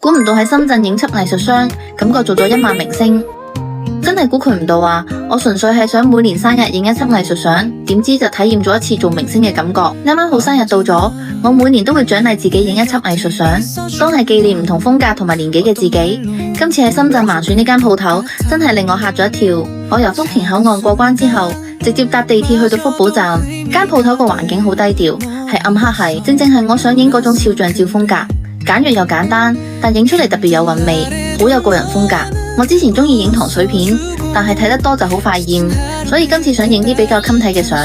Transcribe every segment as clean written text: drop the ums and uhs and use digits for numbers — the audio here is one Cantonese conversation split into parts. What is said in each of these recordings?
估唔到喺深圳影輯藝術相，感覺做咗1萬明星，真係估佢唔到啊！我純粹係想每年生日影一輯藝術相，點知就體驗咗一次做明星嘅感覺。啱啱好生日到咗，我每年都會獎勵自己影一輯藝術相，當係紀念唔同風格同埋年紀嘅自己。今次喺深圳盲選呢間鋪頭，真係令我嚇咗一跳。我由福田口岸過關之後，直接搭地鐵去到福寶站。間鋪頭個環境好低調，係暗黑系，正係我想影嗰種肖像照風格。簡約又簡單，但影出嚟特別有韻味，好有個人風格。我之前中意影糖水片，但係睇得多就好快厭，所以今次想影啲比較襟睇嘅相。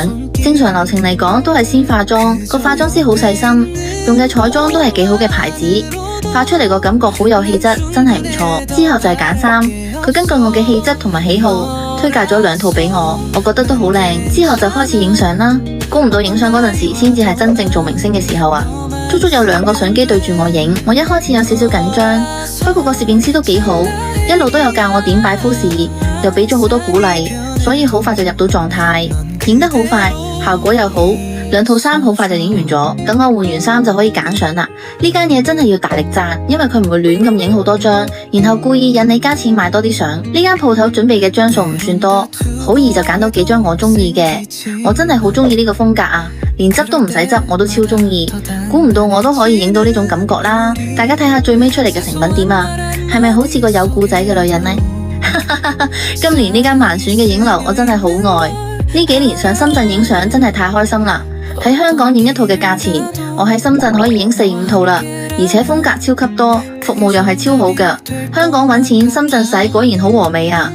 正常流程嚟講，都係先化妝，個化妝師好細心，用嘅彩妝都係幾好嘅牌子，化出嚟個感覺好有氣質，真係唔錯。之後就係揀衫，佢根據我嘅氣質同埋喜好，推介咗2套俾我，我覺得都好靚。之後就開始影相啦，估唔到影相嗰陣時先至係真正做明星嘅時候啊！足足有2個相機對住我影，我一開始有少少緊張，不過個攝影師都幾好，一路都有教我點擺 pose，又俾咗好多鼓勵，所以好快就入到狀態，影得好快，效果又好。2套衫好快就影完咗，等我換完衫就可以揀相啦。呢間嘢真係要大力讚，因為佢唔會亂咁影好多張，然後故意引你加錢買多啲相。呢間鋪頭準備嘅張數唔算多，好易就揀到幾張我中意嘅。我真係好中意呢個風格啊，連執都唔使執，我都超中意。估唔到我都可以影到呢種感覺啦！大家睇下最尾出嚟嘅成品點啊？係咪好似個有故仔嘅女人呢？今年呢間盲選嘅影樓我真係好愛。呢幾年上深圳影相真係太開心啦！喺香港影1套嘅價錢，我喺深圳可以影4、5套啦，而且風格超級多，服務又係超好㗎。香港搵錢，深圳使，果然好和味啊！